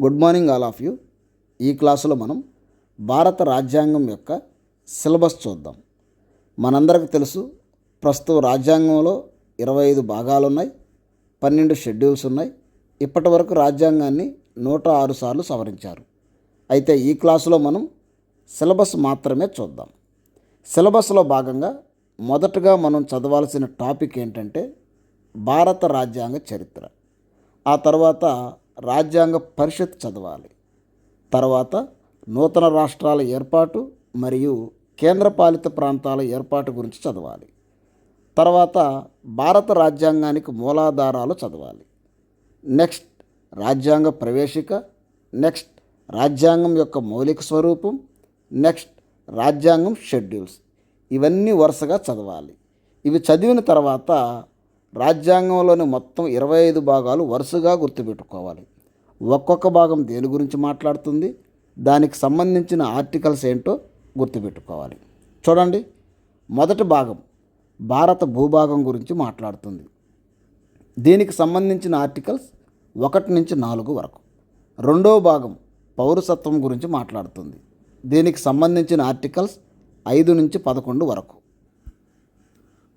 Good morning all of you. ఈ క్లాసులో మనం భారత రాజ్యాంగం యొక్క సిలబస్ చూద్దాం. మనందరికీ తెలుసు, ప్రస్తుతం రాజ్యాంగంలో 25 భాగాలు ఉన్నాయి, 12 షెడ్యూల్స్ ఉన్నాయి. ఇప్పటి వరకు రాజ్యాంగాన్ని 106 సార్లు సవరించారు. అయితే ఈ క్లాసులో మనం సిలబస్ మాత్రమే చూద్దాం. సిలబస్లో భాగంగా మొదటగా మనం చదవాల్సిన టాపిక్ ఏంటంటే భారత రాజ్యాంగ చరిత్ర. ఆ తర్వాత రాజ్యాంగ పరిషత్ చదవాలి. తర్వాత నూతన రాష్ట్రాల ఏర్పాటు మరియు కేంద్రపాలిత ప్రాంతాల ఏర్పాటు గురించి చదవాలి. తర్వాత భారత రాజ్యాంగానికి మూలాధారాలు చదవాలి. నెక్స్ట్ రాజ్యాంగ ప్రవేశిక, నెక్స్ట్ రాజ్యాంగం యొక్క మౌలిక స్వరూపం, నెక్స్ట్ రాజ్యాంగం షెడ్యూల్స్. ఇవన్నీ వరుసగా చదవాలి. ఇవి చదివిన తర్వాత రాజ్యాంగంలోని మొత్తం 25 భాగాలు వరుసగా గుర్తుపెట్టుకోవాలి. ఒక్కొక్క భాగం దేని గురించి మాట్లాడుతుంది, దానికి సంబంధించిన ఆర్టికల్స్ ఏంటో గుర్తుపెట్టుకోవాలి. చూడండి, మొదటి భాగం భారత భూభాగం గురించి మాట్లాడుతుంది. దీనికి సంబంధించిన ఆర్టికల్స్ 1 నుంచి 4 వరకు. రెండవ భాగం పౌరసత్వం గురించి మాట్లాడుతుంది. దీనికి సంబంధించిన ఆర్టికల్స్ 5 నుంచి 11 వరకు.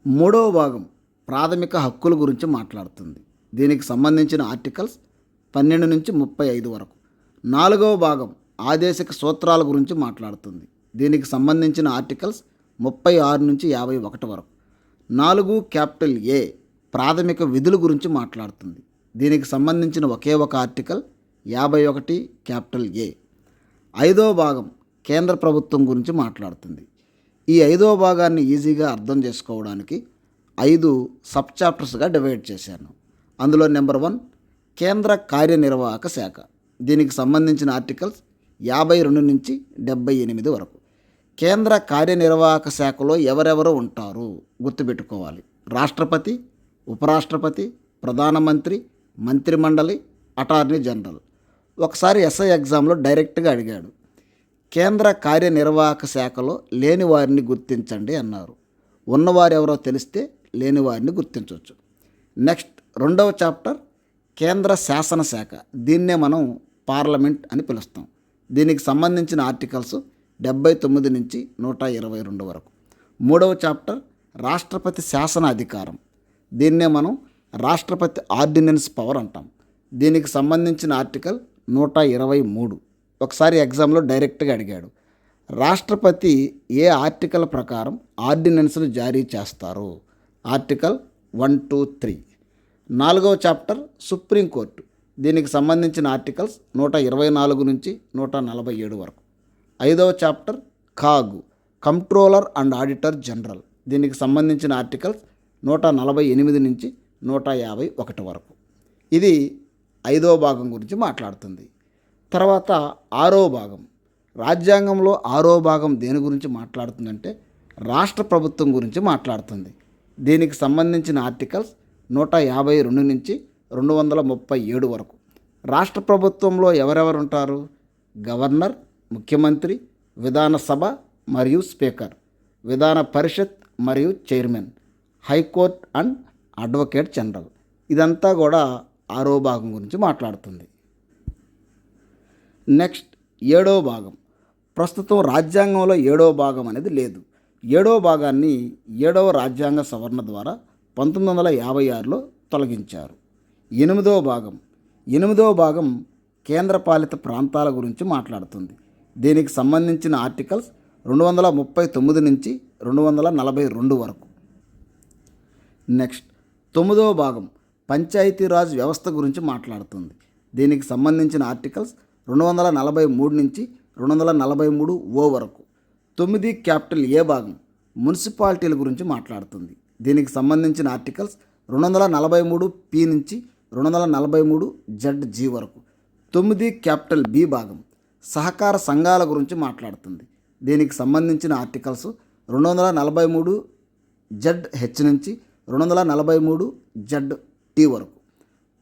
మూడవ భాగం ప్రాథమిక హక్కుల గురించి మాట్లాడుతుంది. దీనికి సంబంధించిన ఆర్టికల్స్ 12 నుంచి 35 వరకు. నాలుగవ భాగం ఆదేశిక సూత్రాల గురించి మాట్లాడుతుంది. దీనికి సంబంధించిన ఆర్టికల్స్ 36 నుంచి 51 వరకు. 4 క్యాపిటల్ ఏ ప్రాథమిక విధుల గురించి మాట్లాడుతుంది. దీనికి సంబంధించిన ఒకే ఒక ఆర్టికల్ 51 క్యాపిటల్ ఏ. 5వ భాగం కేంద్ర ప్రభుత్వం గురించి మాట్లాడుతుంది. ఈ 5వ భాగాన్ని ఈజీగా అర్థం చేసుకోవడానికి 5 సబ్ చాప్టర్స్గా డివైడ్ చేశాను. అందులో నెంబర్ 1 కేంద్ర కార్యనిర్వాహక శాఖ. దీనికి సంబంధించిన ఆర్టికల్స్ 52 నుంచి 78 వరకు. కేంద్ర కార్యనిర్వాహక శాఖలో ఎవరెవరు ఉంటారు గుర్తుపెట్టుకోవాలి. రాష్ట్రపతి, ఉపరాష్ట్రపతి, ప్రధానమంత్రి, మంత్రిమండలి, అటార్నీ జనరల్. ఒకసారి ఎస్ఐ ఎగ్జామ్లో డైరెక్ట్గా అడిగాడు, కేంద్ర కార్యనిర్వాహక శాఖలో లేని వారిని గుర్తించండి అన్నారు. ఉన్నవారు ఎవరో తెలిస్తే లేని వారిని గుర్తించవచ్చు. నెక్స్ట్ 2వ చాప్టర్ కేంద్ర శాసనశాఖ. దీన్నే మనం పార్లమెంట్ అని పిలుస్తాం. దీనికి సంబంధించిన ఆర్టికల్స్ 79 నుంచి 122 వరకు. 3వ చాప్టర్ రాష్ట్రపతి శాసన అధికారం. దీన్నే మనం రాష్ట్రపతి ఆర్డినెన్స్ పవర్ అంటాం. దీనికి సంబంధించిన ఆర్టికల్ 123. ఒకసారి ఎగ్జామ్లో డైరెక్ట్గా అడిగాడు, రాష్ట్రపతి ఏ ఆర్టికల్ ప్రకారం ఆర్డినెన్స్ను జారీ చేస్తారు? ఆర్టికల్ 1, 2, 3. 4వ చాప్టర్ సుప్రీంకోర్టు. దీనికి సంబంధించిన ఆర్టికల్స్ 124 నుంచి 147 వరకు. 5వ chapter CAG controller and auditor general. దీనికి సంబంధించిన ఆర్టికల్స్ 148 నుంచి 151 వరకు. ఇది 5వ భాగం గురించి మాట్లాడుతుంది. తర్వాత 6వ భాగం రాజ్యాంగంలో 6వ భాగం దేని గురించి మాట్లాడుతుందంటే రాష్ట్ర ప్రభుత్వం గురించి మాట్లాడుతుంది. దీనికి సంబంధించిన ఆర్టికల్స్ 152 నుంచి 237 వరకు. రాష్ట్ర ప్రభుత్వంలో ఎవరెవరు ఉంటారు? గవర్నర్, ముఖ్యమంత్రి, విధానసభ మరియు స్పీకర్, విధాన పరిషత్ మరియు chairman, high court and advocate general. ఇదంతా కూడా 6వ భాగం గురించి మాట్లాడుతుంది. నెక్స్ట్ 7వ భాగం. ప్రస్తుతం రాజ్యాంగంలో 7వ భాగం అనేది లేదు. 7వ భాగాన్ని 7వ రాజ్యాంగ సవరణ ద్వారా 1956లో తొలగించారు. 8వ భాగం కేంద్రపాలిత ప్రాంతాల గురించి మాట్లాడుతుంది. దీనికి సంబంధించిన ఆర్టికల్స్ 239 నుంచి 242 వరకు. నెక్స్ట్ 9వ భాగం పంచాయతీరాజ్ వ్యవస్థ గురించి మాట్లాడుతుంది. దీనికి సంబంధించిన ఆర్టికల్స్ 243 నుంచి 243 వరకు. 9 క్యాపిటల్ ఏ భాగం మున్సిపాలిటీల గురించి మాట్లాడుతుంది. దీనికి సంబంధించిన ఆర్టికల్స్ 243 పి నుంచి 243 జెడ్ వరకు. 9 క్యాపిటల్ బి భాగం సహకార సంఘాల గురించి మాట్లాడుతుంది. దీనికి సంబంధించిన ఆర్టికల్స్ 243 జెడ్ హెచ్ నుంచి 243 జెడ్ టీ వరకు.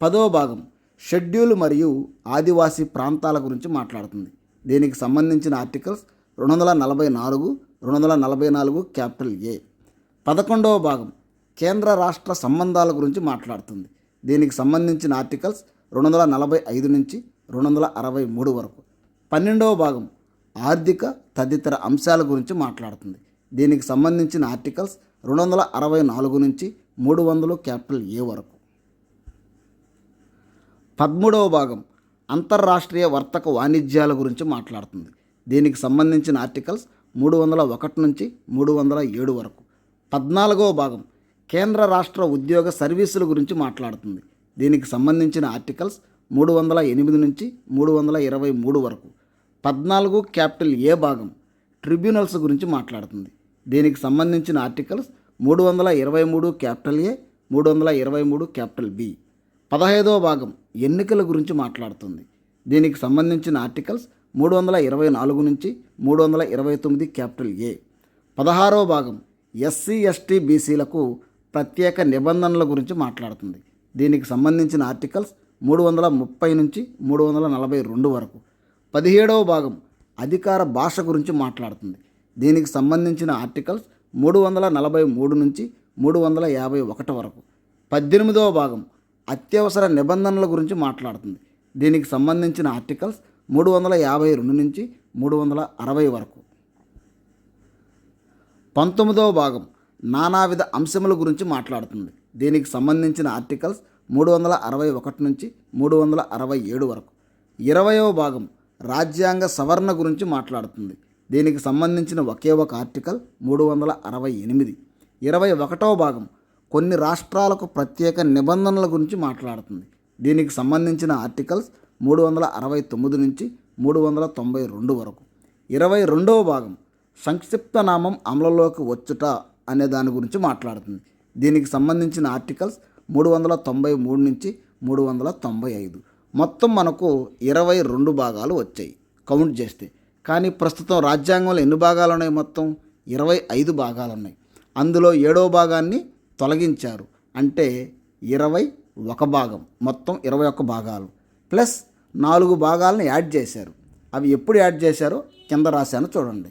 10వ భాగం షెడ్యూల్ మరియు ఆదివాసీ ప్రాంతాల గురించి మాట్లాడుతుంది. దీనికి సంబంధించిన ఆర్టికల్స్ 244, 244 క్యాపిటల్ ఏ. 11వ భాగం కేంద్ర రాష్ట్ర సంబంధాల గురించి మాట్లాడుతుంది. దీనికి సంబంధించిన ఆర్టికల్స్ 245 నుంచి 263 వరకు. 12వ భాగం ఆర్థిక తదితర అంశాల గురించి మాట్లాడుతుంది. దీనికి సంబంధించిన ఆర్టికల్స్ 264 నుంచి 300 క్యాపిటల్ ఏ వరకు. 13వ భాగం అంతర్రాష్ట్రీయ వర్తక వాణిజ్యాల గురించి మాట్లాడుతుంది. దీనికి సంబంధించిన ఆర్టికల్స్ 301 నుంచి 307 వరకు. 14వ భాగం కేంద్ర రాష్ట్ర ఉద్యోగ సర్వీసుల గురించి మాట్లాడుతుంది. దీనికి సంబంధించిన ఆర్టికల్స్ 308 నుంచి 323 వరకు. 14 క్యాపిటల్ ఏ భాగం ట్రిబ్యునల్స్ గురించి మాట్లాడుతుంది. దీనికి సంబంధించిన articles 323 capital A, 323 capital B. 15వ భాగం ఎన్నికల గురించి మాట్లాడుతుంది. దీనికి సంబంధించిన ఆర్టికల్స్ 324 నుంచి 329 క్యాపిటల్ ఏ. 16వ భాగం ఎస్సీ ఎస్టీ బీసీలకు ప్రత్యేక నిబంధనల గురించి మాట్లాడుతుంది. దీనికి సంబంధించిన ఆర్టికల్స్ 330 నుంచి 342 వరకు. 17వ భాగం అధికార భాష గురించి మాట్లాడుతుంది. దీనికి సంబంధించిన ఆర్టికల్స్ 343 నుంచి 351 వరకు. 18వ భాగం అత్యవసర నిబంధనల గురించి మాట్లాడుతుంది. దీనికి సంబంధించిన ఆర్టికల్స్ 352 నుంచి 360 వరకు. 19వ భాగం నానావిధ అంశముల గురించి మాట్లాడుతుంది. దీనికి సంబంధించిన ఆర్టికల్స్ 361 నుంచి 367 వరకు. 20వ భాగం రాజ్యాంగ సవరణ గురించి మాట్లాడుతుంది. దీనికి సంబంధించిన ఒకే ఒక ఆర్టికల్ 368. 21వ భాగం కొన్ని రాష్ట్రాలకు ప్రత్యేక నిబంధనల గురించి మాట్లాడుతుంది. దీనికి సంబంధించిన ఆర్టికల్స్ 369 నుంచి 392 వరకు. 22వ భాగం సంక్షిప్త నామం అమలులోకి వచ్చుట అనే దాని గురించి మాట్లాడుతుంది. దీనికి సంబంధించిన ఆర్టికల్స్ 393 నుంచి 395. మొత్తం మనకు 22 భాగాలు వచ్చాయి కౌంట్ చేస్తే. కానీ ప్రస్తుతం రాజ్యాంగంలో ఎన్ని భాగాలు ఉన్నాయి? మొత్తం 25 భాగాలు ఉన్నాయి. అందులో 7వ భాగాన్ని తొలగించారు, అంటే 21 భాగం. మొత్తం 21 భాగాలు ప్లస్ 4 భాగాలను యాడ్ చేశారు. అవి ఎప్పుడు యాడ్ చేశారో కింద రాశాను చూడండి.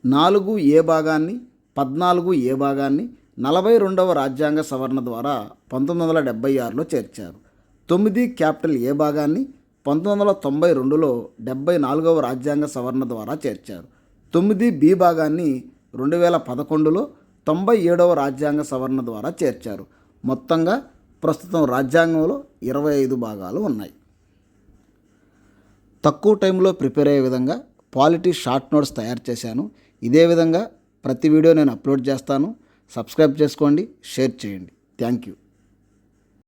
4A భాగాన్ని, 14A భాగాన్ని 42వ రాజ్యాంగ సవరణ ద్వారా 1976లో చేర్చారు. 9 క్యాపిటల్ ఏ భాగాన్ని 1992లో 74వ రాజ్యాంగ సవరణ ద్వారా చేర్చారు. 9B భాగాన్ని 2011లో 97వ రాజ్యాంగ సవరణ ద్వారా చేర్చారు. మొత్తంగా ప్రస్తుతం రాజ్యాంగంలో 25 భాగాలు ఉన్నాయి. తక్కువ టైంలో ప్రిపేర్ అయ్యే విధంగా పాలిటీ షార్ట్ నోట్స్ తయారు చేశాను. ఇదే విధంగా ప్రతి వీడియో నేను అప్లోడ్ చేస్తాను. సబ్స్క్రైబ్ చేసుకోండి, షేర్ చేయండి. Thank you.